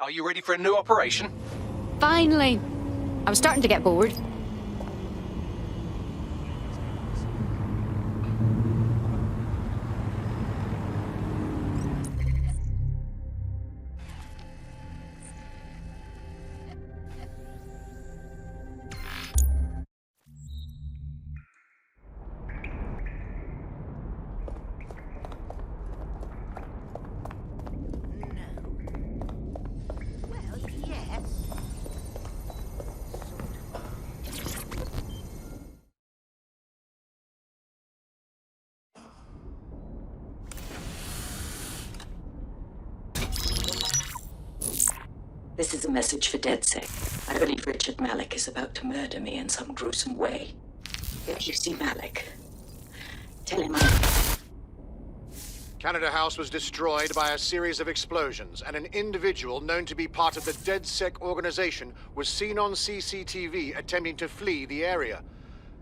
Are you ready for a new operation? Finally. I was starting to get bored. This is a message for DedSec. I believe Richard Malik is about to murder me in some gruesome way. If you see Malik, tell him Canada House was destroyed by a series of explosions, and an individual known to be part of the DedSec organization was seen on CCTV attempting to flee the area.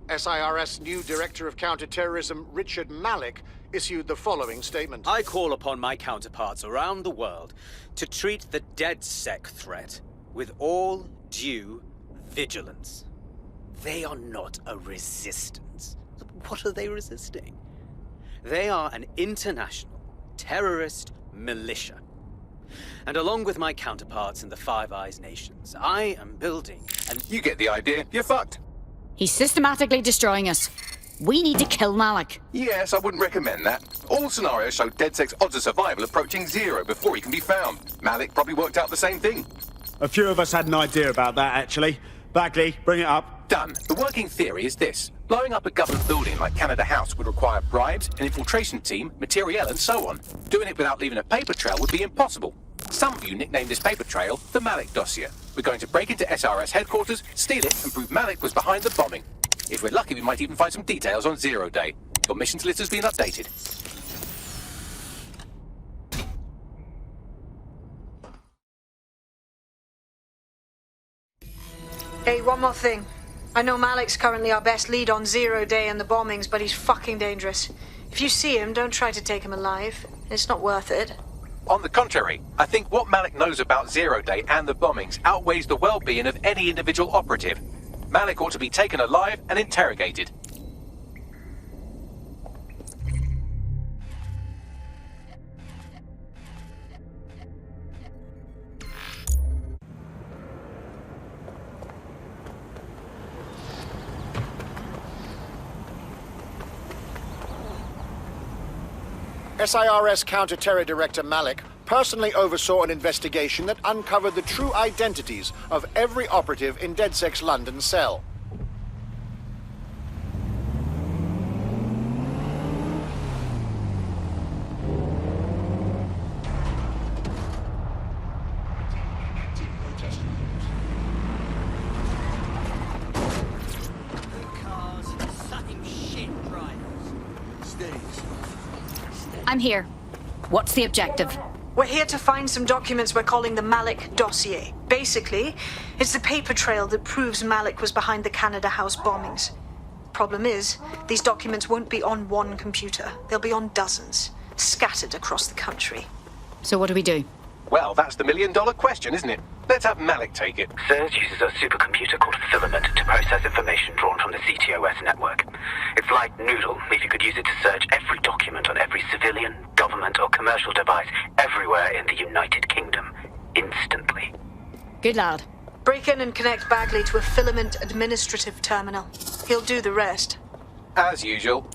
SIRS new Director of Counterterrorism, Richard Malik, issued the following statement. I call upon my counterparts around the world to treat the DedSec threat with all due vigilance. They are not a resistance. What are they resisting? They are an international terrorist militia. And along with my counterparts in the Five Eyes nations, I am building an... You get the idea. You're fucked. He's systematically destroying us. We need to kill Malik. Yes, I wouldn't recommend that. All scenarios show DedSec's odds of survival approaching 0 before he can be found. Malik probably worked out the same thing. A few of us had an idea about that, actually. Bagley, bring it up. Done. The working theory is this. Blowing up a government building like Canada House would require bribes, an infiltration team, materiel, and so on. Doing it without leaving a paper trail would be impossible. Some of you nicknamed this paper trail the Malik dossier. We're going to break into SRS headquarters, steal it, and prove Malik was behind the bombing. If we're lucky, we might even find some details on 0 Day. Your missions list has been updated. Hey, one more thing. I know Malik's currently our best lead on 0 Day and the bombings, but he's fucking dangerous. If you see him, don't try to take him alive. It's not worth it. On the contrary, I think what Malik knows about 0 Day and the bombings outweighs the well-being of any individual operative. Malik ought to be taken alive and interrogated. SIRS Counter-Terror Director Malik personally oversaw an investigation that uncovered the true identities of every operative in DedSec's London cell. I'm here. What's the objective? We're here to find some documents we're calling the Malik dossier. Basically, it's the paper trail that proves Malik was behind the Canada House bombings. Problem is, these documents won't be on one computer. They'll be on dozens, scattered across the country. So what do we do? Well, that's the million-dollar question, isn't it? Let's have Malik take it. SIRS uses a supercomputer called Filament to process information drawn from the CTOS network. It's like Noodle if you could use it to search every document on every civilian, government or commercial device everywhere in the United Kingdom, instantly. Good lad. Break in and connect Bagley to a Filament administrative terminal. He'll do the rest. As usual.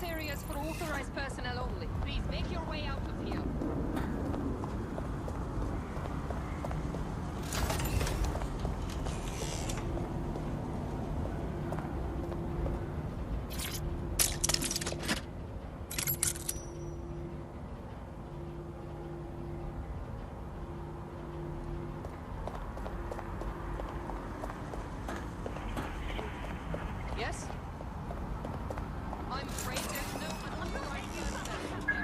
This area is for authorized personnel only. Please make your way out of here. Yes? I'm afraid there's no unauthorized personnel there.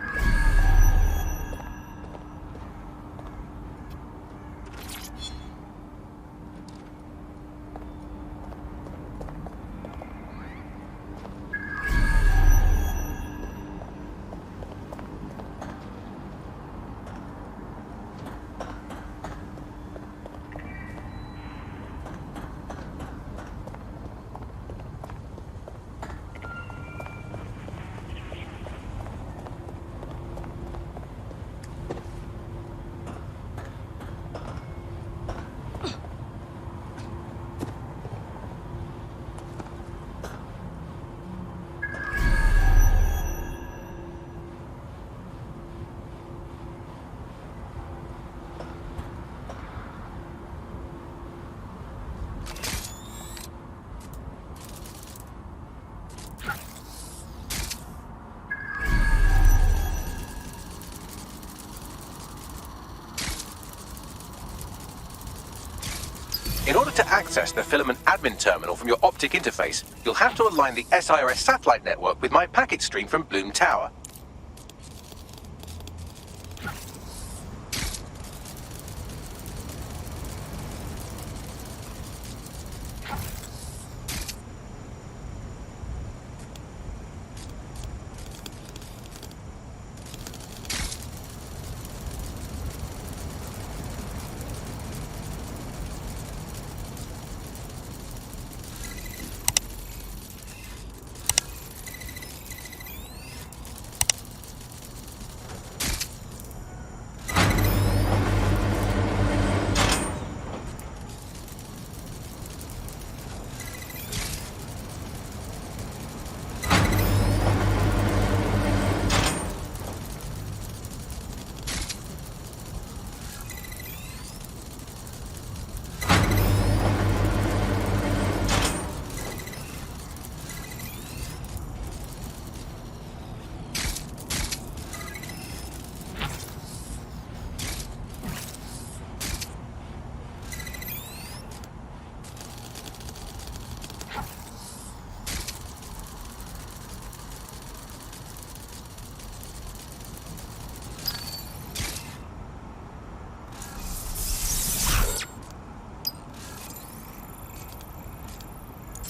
In order to access the filament admin terminal from your optic interface, you'll have to align the SIRS satellite network with my packet stream from Bloom Tower.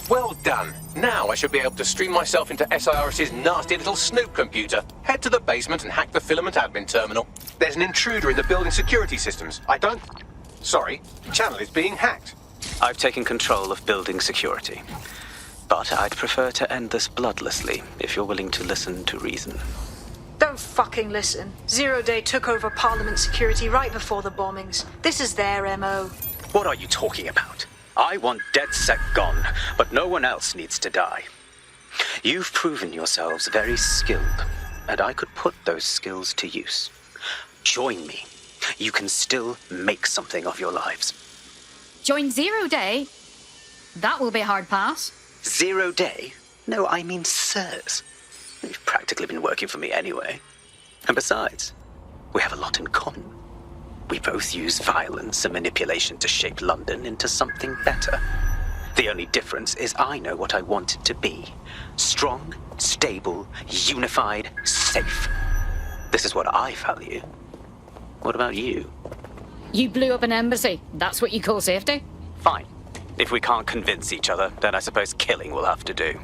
Well done. Now I should be able to stream myself into SIRS's nasty little snoop computer, head to the basement and hack the filament admin terminal. There's an intruder in the building security systems. Sorry, the channel is being hacked. I've taken control of building security. But I'd prefer to end this bloodlessly, if you're willing to listen to reason. Don't fucking listen. Zero Day took over Parliament security right before the bombings. This is their MO. What are you talking about? I want DedSec gone, but no one else needs to die. You've proven yourselves very skilled, and I could put those skills to use. Join me. You can still make something of your lives. Join Zero Day? That will be a hard pass. 0 Day? No, I mean sirs. You've practically been working for me anyway. And besides, we have a lot in common. We both use violence and manipulation to shape London into something better. The only difference is I know what I want it to be. Strong, stable, unified, safe. This is what I value. What about you? You blew up an embassy. That's what you call safety? Fine. If we can't convince each other, then I suppose killing will have to do.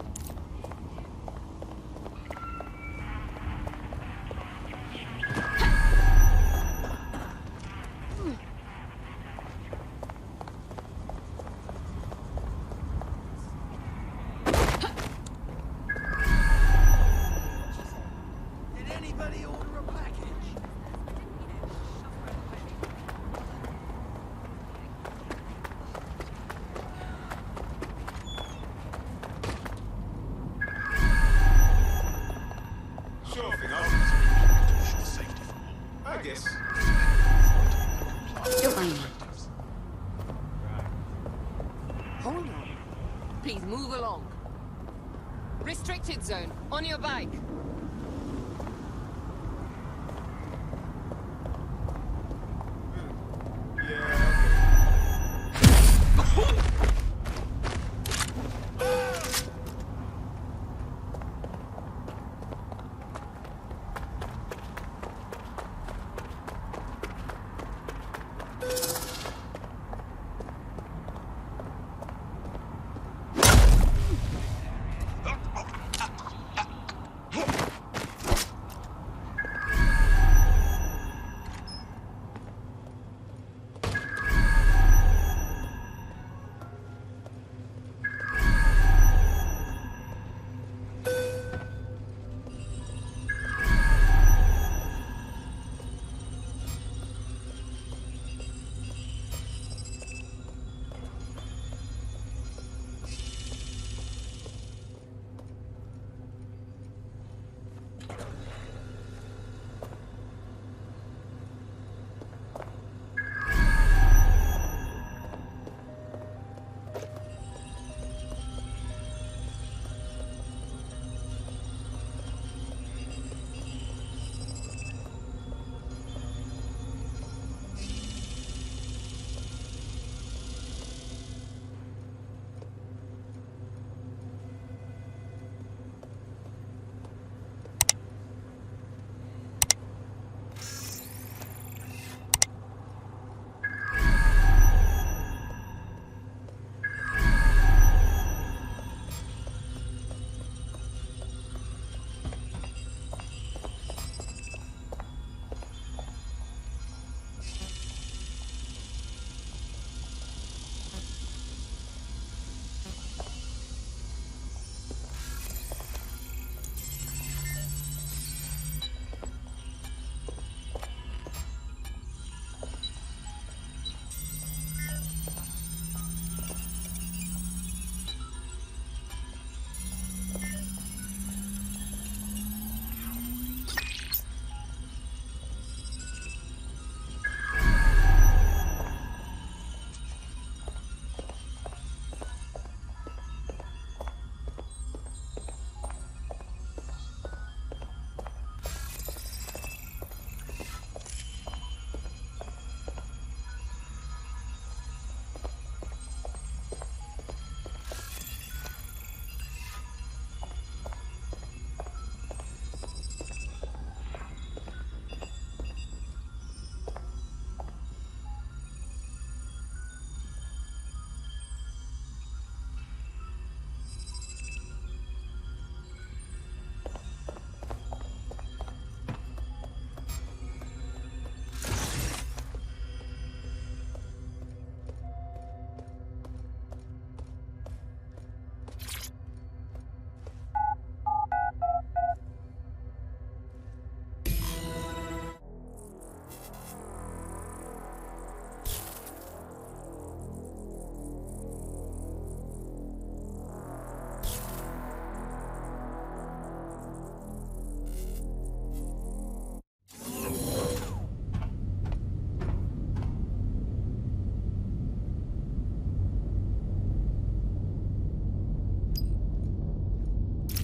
Move along. Restricted zone. On your bike.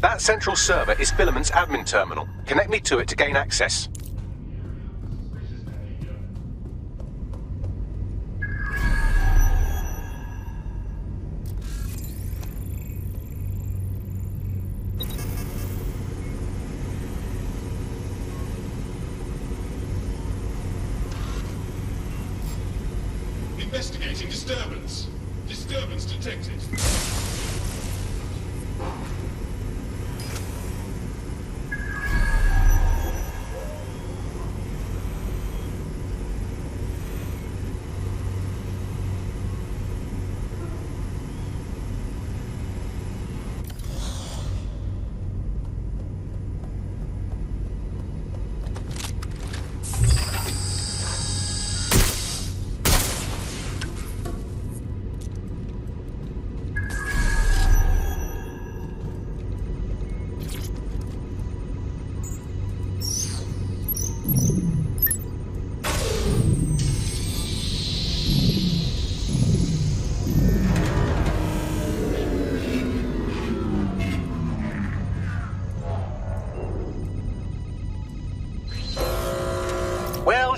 That central server is Filament's admin terminal. Connect me to it to gain access. Investigating disturbance. Disturbance detected.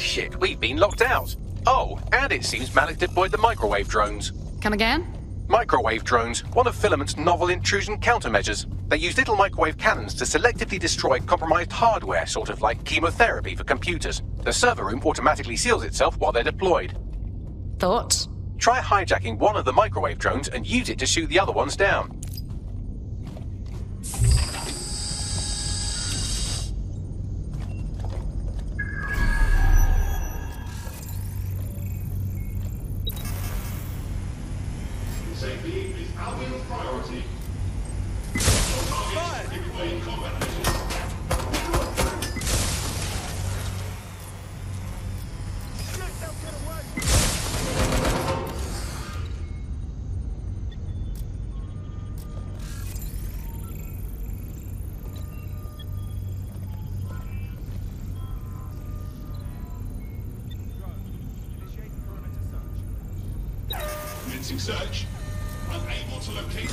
shit, we've been locked out. Oh, and it seems Malik deployed the microwave drones. Come again? Microwave drones, one of Filament's novel intrusion countermeasures. They use little microwave cannons to selectively destroy compromised hardware, sort of like chemotherapy for computers. The server room automatically seals itself while they're deployed. Thoughts? Try hijacking one of the microwave drones and use it to shoot the other ones down. Safety is our priority. Target deploying combat missions. Commencing search. Unable to locate.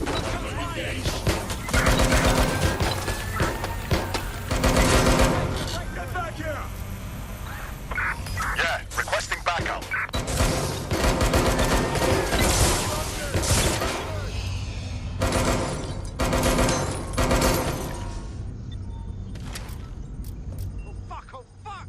Not engaged. Get back here! Yeah, requesting backup. Oh fuck!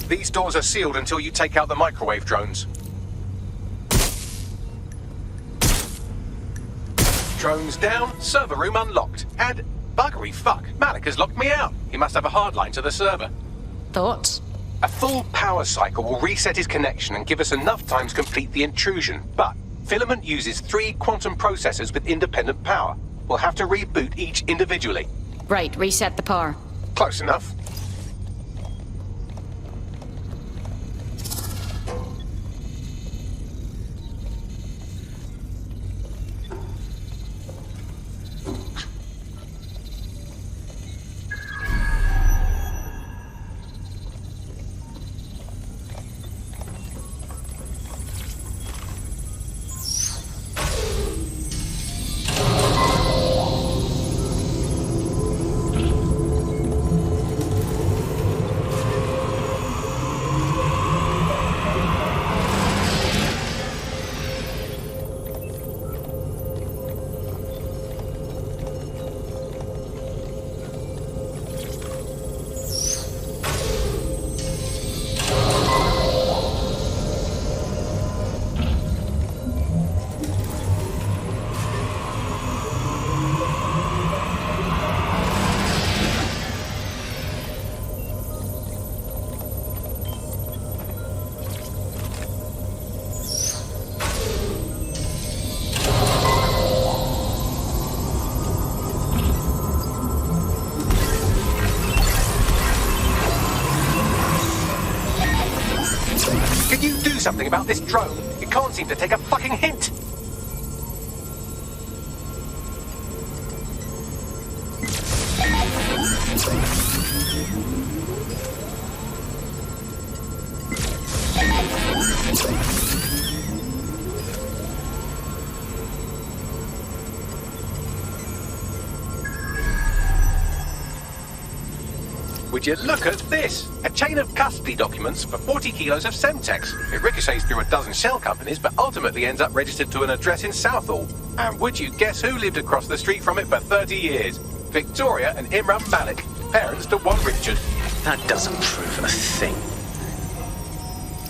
These doors are sealed until you take out the microwave drones. Drones down, server room unlocked. And buggery fuck, Malik has locked me out. He must have a hardline to the server. Thoughts? A full power cycle will reset his connection and give us enough time to complete the intrusion. But Filament uses 3 quantum processors with independent power. We'll have to reboot each individually. Right, reset the power. Close enough. Can you do something about this drone? It can't seem to take a fucking hint. Would you look at this? A chain of custody documents for 40 kilos of Semtex. It ricochets through a dozen shell companies, but ultimately ends up registered to an address in Southall. And would you guess who lived across the street from it for 30 years? Victoria and Imran Malik, parents to one Richard. That doesn't prove a thing.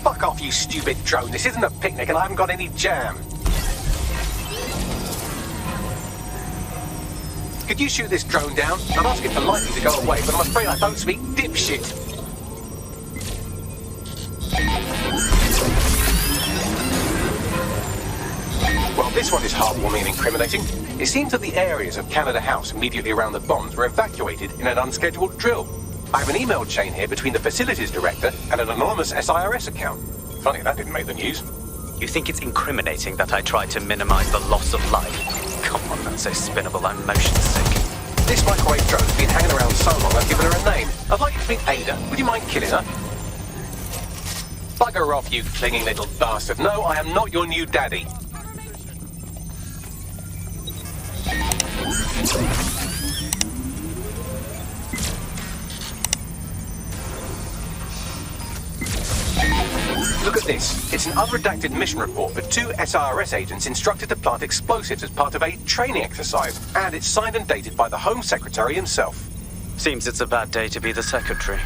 Fuck off, you stupid drone. This isn't a picnic and I haven't got any jam. Could you shoot this drone down? I'm asking politely to go away, but I'm afraid I don't speak dipshit. Well, this one is heartwarming and incriminating. It seems that the areas of Canada House immediately around the bombs were evacuated in an unscheduled drill. I have an email chain here between the facilities director and an anonymous SIRS account. Funny that didn't make the news. You think it's incriminating that I tried to minimize the loss of life? Come on, that's so spinnable, I'm motion sick. This microwave drone's been hanging around so long I've given her a name. I'd like you to meet Ada. Would you mind killing her? Bugger off, you clinging little bastard. No, I am not your new daddy. Look at this. It's an unredacted mission report for 2 SIRS agents instructed to plant explosives as part of a training exercise. And it's signed and dated by the Home Secretary himself. Seems it's a bad day to be the secretary.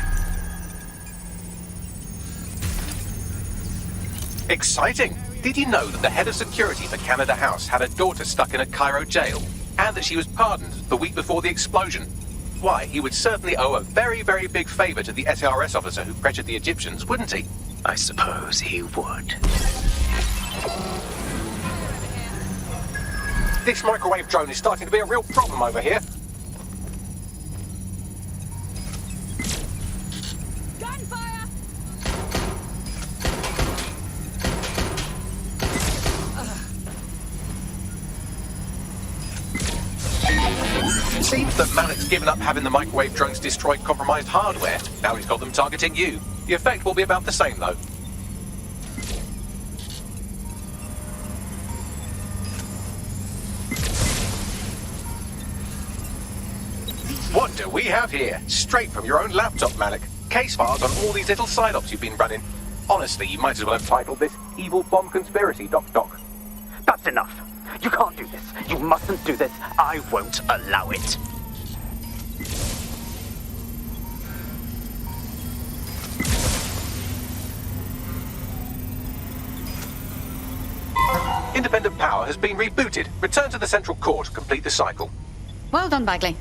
Exciting! Did you know that the head of security for Canada House had a daughter stuck in a Cairo jail? And that she was pardoned the week before the explosion? Why, he would certainly owe a very, very big favour to the SIRS officer who pressured the Egyptians, wouldn't he? I suppose he would. This microwave drone is starting to be a real problem over here. Gunfire! Seems that Malik's given up having the microwave drones destroy compromised hardware. Now he's got them targeting you. The effect will be about the same, though. What do we have here? Straight from your own laptop, Malik. Case files on all these little side-ops you've been running. Honestly, you might as well have titled this Evil Bomb Conspiracy, Doc. That's enough. You can't do this. You mustn't do this. I won't allow it. Independent power has been rebooted. Return to the central core to complete the cycle. Well done, Bagley.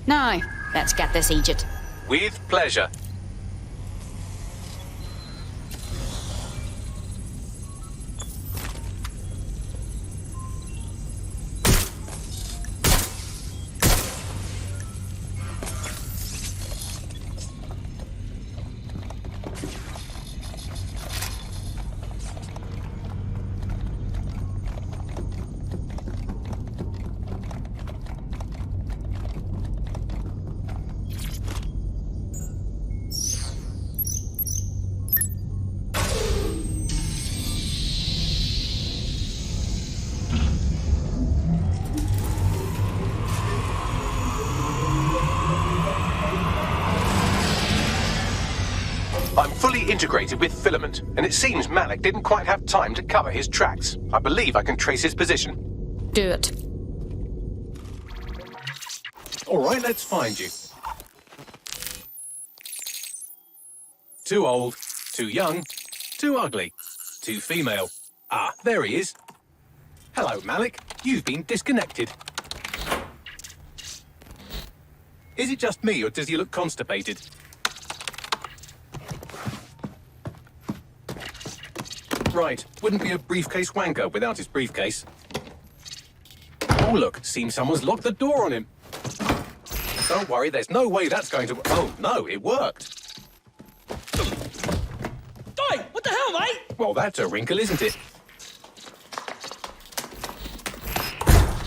Now, let's get this Egypt. With pleasure. I'm fully integrated with Filament, and it seems Malik didn't quite have time to cover his tracks. I believe I can trace his position. Do it. All right, let's find you. Too old, too young, too ugly, too female. Ah, there he is. Hello, Malik. You've been disconnected. Is it just me, or does he look constipated? Right, wouldn't be a briefcase wanker without his briefcase. Oh look, seems someone's locked the door on him. Don't worry, there's no way that's going to... Oh, no, it worked. Oi, what the hell, mate? Well, that's a wrinkle, isn't it?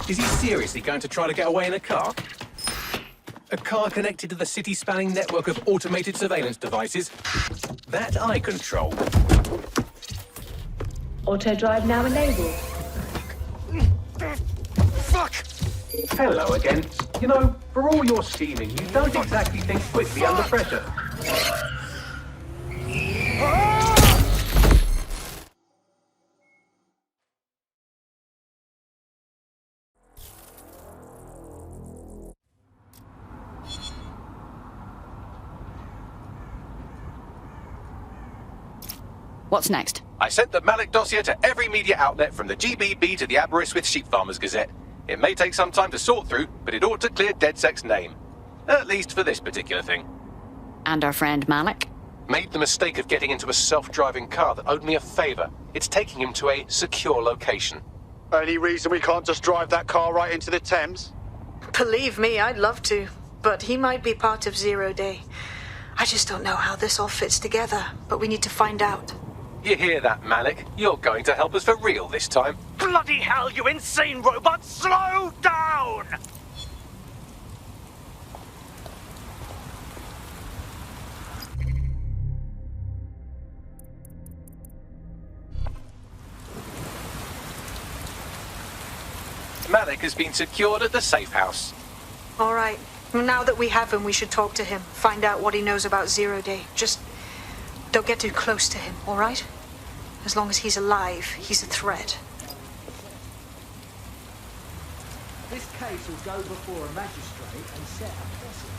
Is he seriously going to try to get away in a car? A car connected to the city-spanning network of automated surveillance devices? That I control. Auto drive now enabled. Fuck! Hello again. You know, For all your scheming, you don't exactly think quickly under pressure. What's next? I sent the Malik dossier to every media outlet from the GBB to the Aberystwyth Sheep Farmers Gazette. It may take some time to sort through, but it ought to clear DedSec's name. At least for this particular thing. And our friend Malik? Made the mistake of getting into a self-driving car that owed me a favour. It's taking him to a secure location. Any reason we can't just drive that car right into the Thames? Believe me, I'd love to. But he might be part of Zero Day. I just don't know how this all fits together, but we need to find out. You hear that, Malik? You're going to help us for real this time. Bloody hell, you insane robot! Slow down! Malik has been secured at the safe house. All right. Now that we have him, we should talk to him. Find out what he knows about Zero Day. Just don't get too close to him, all right? As long as he's alive, he's a threat. This case will go before a magistrate and set a precedent.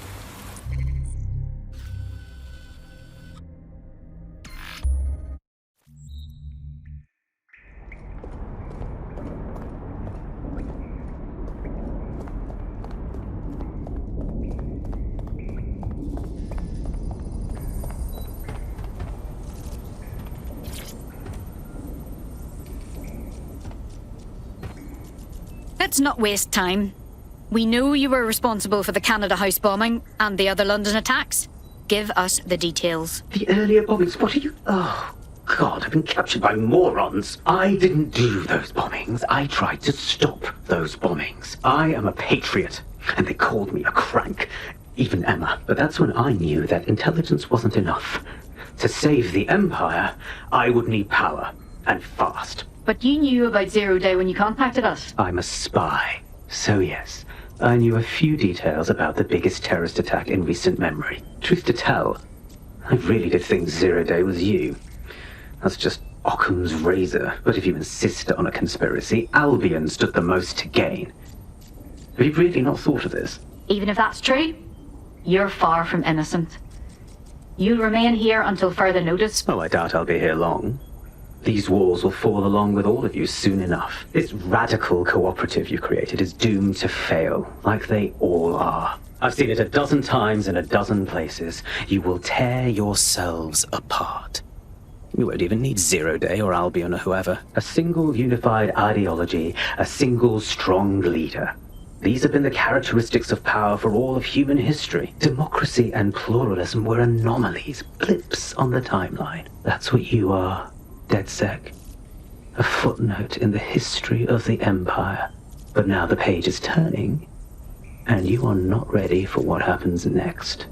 Let's not waste time. We know you were responsible for the Canada House bombing and the other London attacks. Give us the details. The earlier bombings, what are you... Oh, God, I've been captured by morons. I didn't do those bombings. I tried to stop those bombings. I am a patriot, and they called me a crank. Even Emma. But that's when I knew that intelligence wasn't enough. To save the Empire, I would need power, and fast. But you knew about Zero Day when you contacted us. I'm a spy. So yes, I knew a few details about the biggest terrorist attack in recent memory. Truth to tell, I really did think Zero Day was you. That's just Occam's razor. But if you insist on a conspiracy, Albion stood the most to gain. Have you really not thought of this? Even if that's true, you're far from innocent. You'll remain here until further notice. Oh, I doubt I'll be here long. These walls will fall along with all of you soon enough. This radical cooperative you created is doomed to fail, like they all are. I've seen it a dozen times in a dozen places. You will tear yourselves apart. You won't even need Zero Day or Albion or whoever. A single unified ideology, a single strong leader. These have been the characteristics of power for all of human history. Democracy and pluralism were anomalies, blips on the timeline. That's what you are. DedSec, a footnote in the history of the Empire. But now the page is turning, and you are not ready for what happens next.